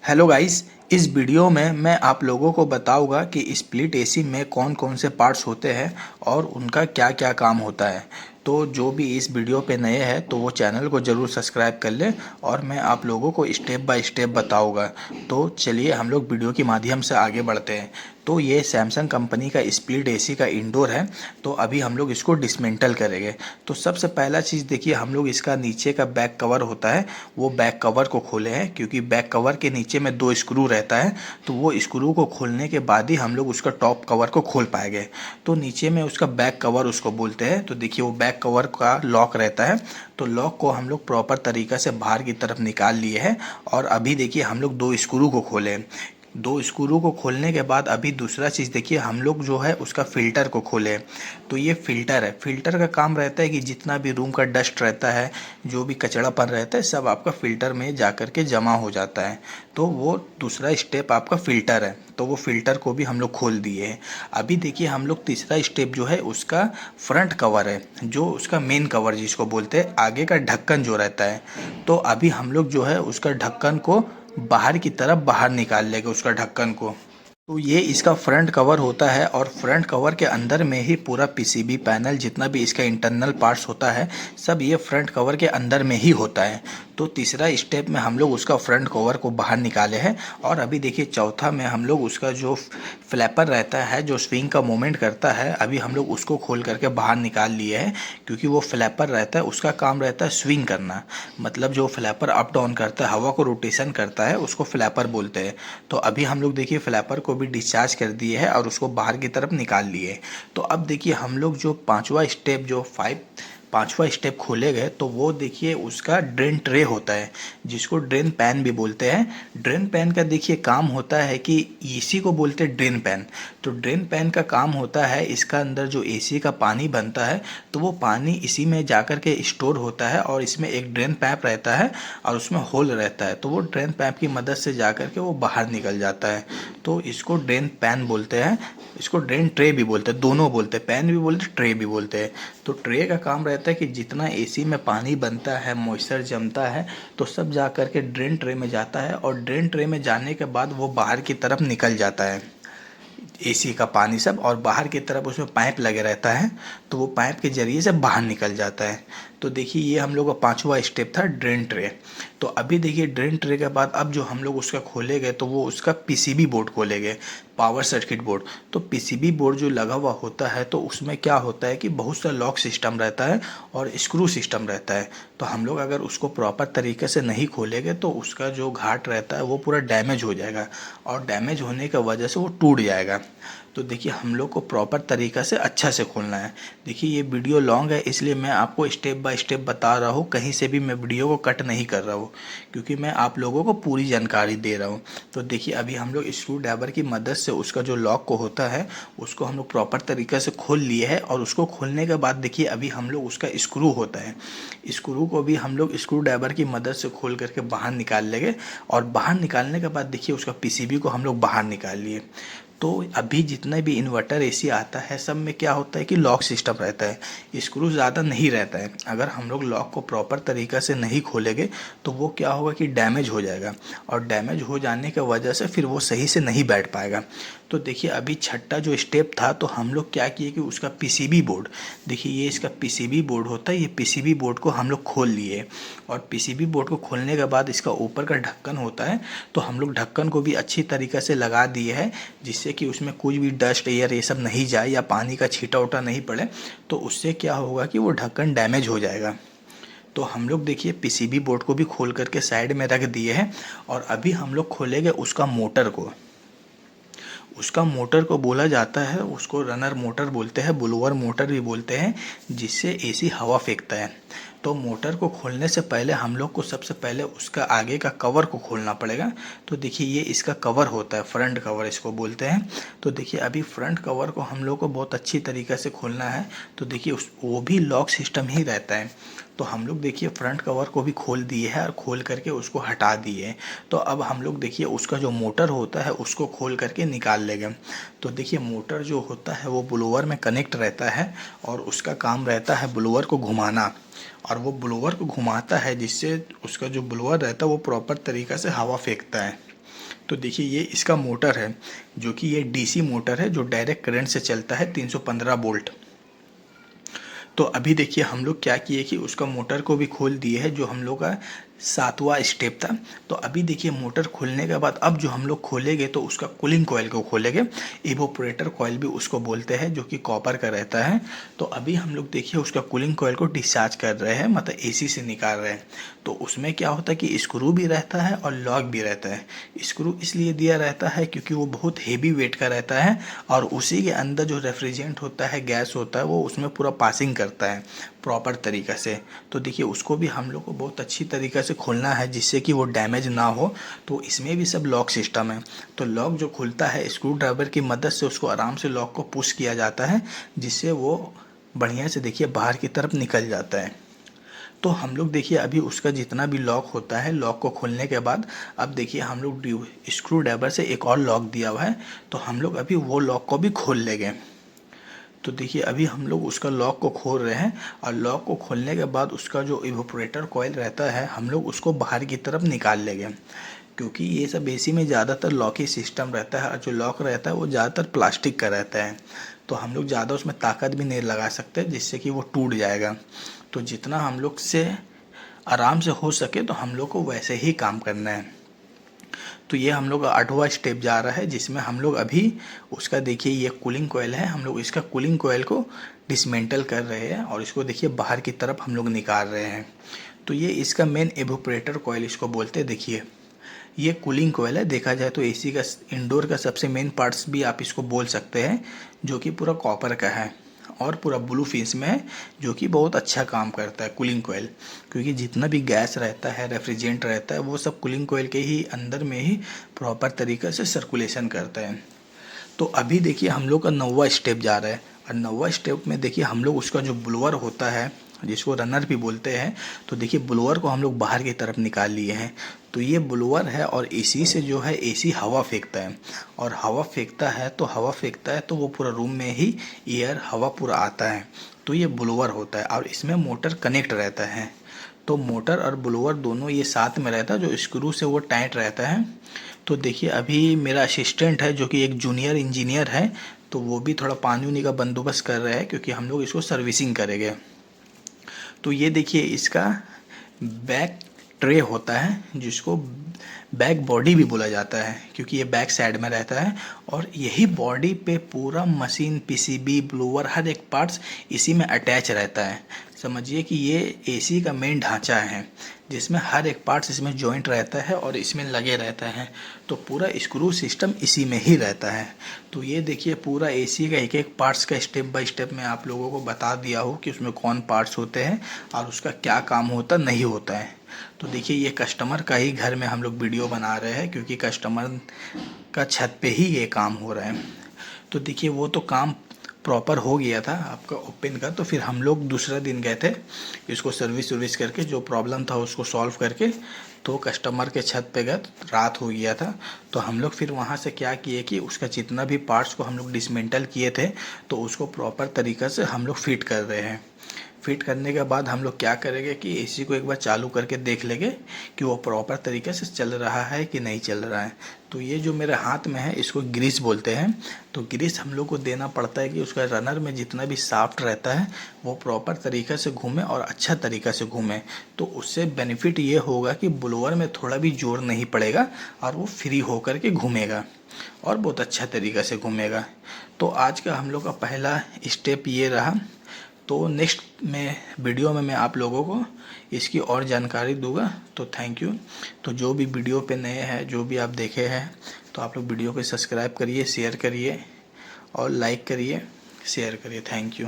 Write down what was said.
Hello guys. इस video में मैं आप लोगों को बताऊंगा कि स्प्लिट एसी में कौन कौन से पार्ट्स होते हैं और उनका क्या क्या काम होता है। तो जो भी इस वीडियो पे नए हैं तो वो चैनल को ज़रूर सब्सक्राइब कर लें और मैं आप लोगों को स्टेप बाय स्टेप बताऊंगा। तो चलिए हम लोग वीडियो के माध्यम से आगे बढ़ते हैं। तो ये सैमसंग कंपनी का स्प्लिट एसी का इंडोर है। तो अभी हम लोग इसको डिसमेंटल करेंगे। तो सबसे पहला चीज़ देखिए, हम लोग इसका नीचे का बैक कवर होता है, वो बैक कवर को खोले हैं क्योंकि बैक कवर के नीचे में 2 स्क्रू रहता है। तो वो स्क्रू को खोलने के बाद ही हम लोग उसका टॉप कवर को खोल पाएंगे। तो नीचे में उसका बैक कवर उसको बोलते हैं। तो देखिए वो बैक कवर का लॉक रहता है। तो लॉक को हम लोग प्रॉपर तरीक़ा से बाहर की तरफ निकाल लिए हैं। और अभी देखिए हम लोग 2 स्क्रू को खोले। 2 स्क्रू को खोलने के बाद अभी दूसरा चीज़ देखिए, हम लोग जो है उसका फ़िल्टर को खोले। तो ये फ़िल्टर है। फ़िल्टर का काम रहता है कि जितना भी रूम का डस्ट रहता है, जो भी कचड़ापन रहता है, सब आपका फ़िल्टर में जा कर के जमा हो जाता है। तो वो दूसरा स्टेप आपका फ़िल्टर है। तो वो फ़िल्टर को भी हम लोग खोल दिए हैं। अभी देखिए हम लोग तीसरा स्टेप जो है उसका फ्रंट कवर है, जो उसका मेन कवर जिसको बोलते हैं, आगे का ढक्कन जो रहता है। तो अभी हम लोग जो है उसका ढक्कन को बाहर की तरफ बाहर निकाल लेंगे उसका ढक्कन को। तो ये इसका फ्रंट कवर होता है और फ्रंट कवर के अंदर में ही पूरा पीसीबी पैनल, जितना भी इसका इंटरनल पार्ट्स होता है, सब ये फ्रंट कवर के अंदर में ही होता है। तो तीसरा स्टेप में हम लोग उसका फ्रंट कवर को बाहर निकाले हैं। और अभी देखिए चौथा में हम लोग उसका जो फ्लैपर रहता है, जो स्विंग का मूवमेंट करता है, अभी हम लोग उसको खोल करके बाहर निकाल लिए हैं। क्योंकि वो फ्लैपर रहता है, उसका काम रहता है स्विंग करना। मतलब जो फ्लैपर अप डाउन करता है, हवा को रोटेशन करता है, उसको फ्लैपर बोलते हैं। तो अभी हम लोग देखिए फ्लैपर को भी डिस्चार्ज कर दिए है और उसको बाहर की तरफ निकाल लिए। तो अब देखिए हम लोग जो पांचवा स्टेप खोले गए, तो वो देखिए उसका ड्रेन ट्रे होता है, जिसको ड्रेन पैन भी बोलते हैं। ड्रेन पैन का देखिए काम होता है कि इसी को बोलते हैं ड्रेन पैन। तो ड्रेन पैन का काम होता है, इसका अंदर जो एसी का पानी बनता है, तो वो पानी इसी में जाकर के स्टोर होता है और इसमें एक ड्रेन पैप रहता है और उसमें होल रहता है। तो वो ड्रेन पैप की मदद से जाकर के वो बाहर निकल जाता है। तो इसको ड्रेन पैन बोलते हैं, इसको ड्रेन ट्रे भी बोलते हैं, दोनों बोलते हैं, पैन भी बोलते हैं, ट्रे भी बोलते हैं। तो ट्रे का काम रहता है कि जितना एसी में पानी बनता है, मॉइस्चर जमता है, तो सब जा कर के ड्रेन ट्रे में जाता है और ड्रेन ट्रे में जाने के बाद वो बाहर की तरफ निकल जाता है एसी का पानी सब। और बाहर की तरफ उसमें पाइप लगे रहता है, तो वो पाइप के ज़रिए से बाहर निकल जाता है। तो देखिए ये हम लोग का पांचवा स्टेप था, ड्रेन ट्रे। तो अभी देखिए ड्रेन ट्रे के बाद अब जो हम लोग उसका खोलेंगे, तो वो उसका पीसीबी बोर्ड खोलेंगे, पावर सर्किट बोर्ड। तो पीसीबी बोर्ड जो लगा हुआ होता है, तो उसमें क्या होता है कि बहुत सा लॉक सिस्टम रहता है और स्क्रू सिस्टम रहता है। तो हम लोग अगर उसको प्रॉपर तरीके से नहीं खोलेंगे, तो उसका जो घाट रहता है वो पूरा डैमेज हो जाएगा और डैमेज होने की वजह से वो टूट जाएगा। तो देखिए हम लोग को प्रॉपर तरीक़ा से अच्छा से खोलना है। देखिए ये वीडियो लॉन्ग है, इसलिए मैं आपको स्टेप बाय स्टेप बता रहा हूँ, कहीं से भी मैं वीडियो को कट नहीं कर रहा हूँ, क्योंकि मैं आप लोगों को पूरी जानकारी दे रहा हूँ। तो देखिए अभी हम लोग स्क्रू ड्राइवर की मदद से उसका जो लॉक को होता है, उसको हम लोग प्रॉपर तरीक़े से खोल लिए है। और उसको खोलने के बाद देखिए अभी हम लोग उसका स्क्रू होता है, स्क्रू को भी हम लोग स्क्रू ड्राइवर की मदद से खोल करके बाहर निकाल लेंगे। और बाहर निकालने के बाद देखिए उसका पीसीबी को हम लोग बाहर निकाल लिए। तो अभी जितना भी इन्वर्टर एसी आता है, सब में क्या होता है कि लॉक सिस्टम रहता है, स्क्रू ज़्यादा नहीं रहता है। अगर हम लोग लॉक को प्रॉपर तरीक़ा से नहीं खोलेंगे, तो वो क्या होगा कि डैमेज हो जाएगा और डैमेज हो जाने की वजह से फिर वो सही से नहीं बैठ पाएगा। तो देखिए अभी छठा जो स्टेप था, तो हम लोग क्या किए कि उसका पीसीबी बोर्ड, देखिए ये इसका पीसीबी बोर्ड होता है, ये पीसीबी बोर्ड को हम लोग खोल लिए। और पीसीबी बोर्ड को खोलने के बाद इसका ऊपर का ढक्कन होता है, तो हम लोग ढक्कन को भी अच्छी तरीक़े से लगा दिए हैं, जिससे कि उसमें कुछ भी डस्ट एयर ये सब नहीं जाए या पानी का छींटा उटा नहीं पड़े। तो उससे क्या होगा कि वो ढक्कन डैमेज हो जाएगा। तो हम लोग देखिए पीसीबी बोर्ड को भी खोल करके साइड में रख दिए हैं। और अभी हम लोग खोलेंगे उसका मोटर को। उसका मोटर को बोला जाता है, उसको रनर मोटर बोलते हैं, ब्लोअर मोटर भी बोलते हैं, जिससे एसी हवा फेंकता है। तो मोटर को खोलने से पहले हम लोग को सबसे पहले उसका आगे का कवर को खोलना पड़ेगा। तो देखिए ये इसका कवर होता है, फ्रंट कवर इसको बोलते हैं। तो देखिए अभी फ्रंट कवर को हम लोग को बहुत अच्छी तरीके से खोलना है। तो देखिए वो भी लॉक सिस्टम ही रहता है। तो हम लोग देखिए फ्रंट कवर को भी खोल दिए हैं और खोल करके उसको हटा दिए। तो अब हम लोग देखिए उसका जो मोटर होता है उसको खोल करके निकाल लेंगे। तो देखिए मोटर जो होता है वो ब्लोअर में कनेक्ट रहता है और उसका काम रहता है ब्लोअर को घुमाना। और वो ब्लोअर को घुमाता है, जिससे उसका जो ब्लोअर रहता है वो प्रॉपर तरीक़ा से हवा फेंकता है। तो देखिए ये इसका मोटर है, जो कि ये डीसी मोटर है जो डायरेक्ट करंट से चलता है 315 वोल्ट। तो अभी देखिए हम लोग क्या किए कि उसका मोटर को भी खोल दिए है, जो हम लोग का 7वां स्टेप था। तो अभी देखिए मोटर खोलने के बाद अब जो हम लोग खोलेंगे तो उसका कूलिंग कॉइल को खोलेंगे। इवोपोरेटर कॉइल भी उसको बोलते हैं, जो कि कॉपर का रहता है। तो अभी हम लोग देखिए उसका कूलिंग कॉइल को डिस्चार्ज कर रहे हैं, मतलब एसी से निकाल रहे हैं। तो उसमें क्या होता है कि स्क्रू भी रहता है और लॉक भी रहता है। स्क्रू इसलिए दिया रहता है क्योंकि वो बहुत हेवी वेट का रहता है, और उसी के अंदर जो रेफ्रिजरेंट होता है, गैस होता है, वो उसमें पूरा पासिंग करता है प्रॉपर तरीक़ा से। तो देखिए उसको भी हम लोग को बहुत अच्छी तरीक़ा से खोलना है जिससे कि वो डैमेज ना हो। तो इसमें भी सब लॉक सिस्टम है। तो लॉक जो खुलता है स्क्रू ड्राइवर की मदद से उसको आराम से लॉक को पुश किया जाता है, जिससे वो बढ़िया से देखिए बाहर की तरफ निकल जाता है। तो हम लोग देखिए अभी उसका जितना भी लॉक होता है, लॉक को खोलने के बाद अब देखिए हम लोग स्क्रू ड्राइवर से एक और लॉक दिया हुआ है, तो हम लोग अभी वो लॉक को भी खोल लेंगे। तो देखिए अभी हम लोग उसका लॉक को खोल रहे हैं, और लॉक को खोलने के बाद उसका जो इवोपोरेटर कॉइल रहता है हम लोग उसको बाहर की तरफ निकाल लेंगे, क्योंकि ये सब एसी में ज़्यादातर लॉक ही सिस्टम रहता है, और जो लॉक रहता है वो ज़्यादातर प्लास्टिक का रहता है। तो हम लोग ज़्यादा उसमें ताकत भी नहीं लगा सकते जिससे कि वो टूट जाएगा। तो जितना हम लोग से आराम से हो सके तो हम लोग को वैसे ही काम करना है। तो ये हम लोग का 8वां स्टेप जा रहा है, जिसमें हम लोग अभी उसका देखिए ये कूलिंग कॉइल है, हम लोग इसका कूलिंग कॉइल को डिसमेंटल कर रहे हैं और इसको देखिए बाहर की तरफ हम लोग निकाल रहे हैं। तो ये इसका मेन इवोपरेटर कॉइल इसको बोलते हैं। देखिए ये कूलिंग कॉइल है, देखा जाए तो एसी का इंडोर का सबसे मेन पार्ट्स भी आप इसको बोल सकते हैं, जो कि पूरा कॉपर का है और पूरा ब्लू फिनिश में है, जो कि बहुत अच्छा काम करता है कूलिंग कॉइल। क्योंकि जितना भी गैस रहता है, रेफ्रिजरेंट रहता है, वो सब कूलिंग कॉइल के ही अंदर में ही प्रॉपर तरीक़े से सर्कुलेशन करता है। तो अभी देखिए हम लोग का 9वां स्टेप जा रहा है, और 9वां स्टेप में देखिए हम लोग उसका जो ब्लोअर होता है, जिसको रनर भी बोलते हैं, तो देखिए ब्लोअर को हम लोग बाहर की तरफ निकाल लिए हैं। तो ये ब्लोअर है, और एसी से जो है एसी हवा फेंकता है, और हवा फेंकता है तो वो पूरा रूम में ही एयर हवा पूरा आता है। तो ये ब्लोअर होता है, और इसमें मोटर कनेक्ट रहता है। तो मोटर और ब्लोअर दोनों ये साथ में रहता है, जो स्क्रू से वो टाइट रहता है। तो देखिए अभी मेरा असिस्टेंट है जो कि एक जूनियर इंजीनियर है, तो वो भी थोड़ा पानी उनी का बंदोबस्त कर रहा है, क्योंकि हम लोग इसको सर्विसिंग करेंगे। तो ये देखिए इसका बैक ट्रे होता है, जिसको बैक बॉडी भी बोला जाता है, क्योंकि ये बैक साइड में रहता है, और यही बॉडी पे पूरा मशीन, पीसीबी, ब्लोअर, हर एक पार्ट्स इसी में अटैच रहता है। समझिए कि ये एसी का मेन ढांचा है, जिसमें हर एक पार्ट्स इसमें जॉइंट रहता है और इसमें लगे रहता है। तो पूरा स्क्रू सिस्टम इसी में ही रहता है। तो ये देखिए पूरा एसी का एक एक पार्ट्स का स्टेप बाय स्टेप मैं आप लोगों को बता दिया हूँ कि उसमें कौन पार्ट्स होते हैं और उसका क्या काम होता नहीं होता है। तो देखिए ये कस्टमर का ही घर में हम लोग वीडियो बना रहे हैं, क्योंकि कस्टमर का छत पे ही ये काम हो रहा है। तो देखिए वो तो काम प्रॉपर हो गया था आपका ओपन का, तो फिर हम लोग दूसरा दिन गए थे इसको सर्विस करके, जो प्रॉब्लम था उसको सॉल्व करके। तो कस्टमर के छत पे गए, तो रात हो गया था। तो हम लोग फिर वहाँ से क्या किए कि उसका जितना भी पार्ट्स को हम लोग डिसमेंटल किए थे, तो उसको प्रॉपर तरीक़ा से हम लोग फिट कर रहे हैं। फिट करने के बाद हम लोग क्या करेंगे कि एसी को एक बार चालू करके देख लेंगे कि वो प्रॉपर तरीके से चल रहा है कि नहीं चल रहा है। तो ये जो मेरे हाथ में है इसको ग्रीस बोलते हैं। तो ग्रीस हम लोग को देना पड़ता है कि उसका रनर में जितना भी शाफ्ट रहता है वो प्रॉपर तरीके से घूमे और अच्छा तरीक़ा से घूमे। तो उससे बेनिफिट ये होगा कि ब्लोअर में थोड़ा भी जोर नहीं पड़ेगा और वो फ्री होकर के घूमेगा और बहुत अच्छा तरीक़ा से घूमेगा। तो आज का हम लोग का पहला स्टेप ये रहा। तो नेक्स्ट में वीडियो में मैं आप लोगों को इसकी और जानकारी दूंगा। तो थैंक यू। तो जो भी वीडियो पे नए हैं, जो भी आप देखे हैं, तो आप लोग वीडियो को सब्सक्राइब करिए, शेयर करिए और लाइक करिए, शेयर करिए। Thank you.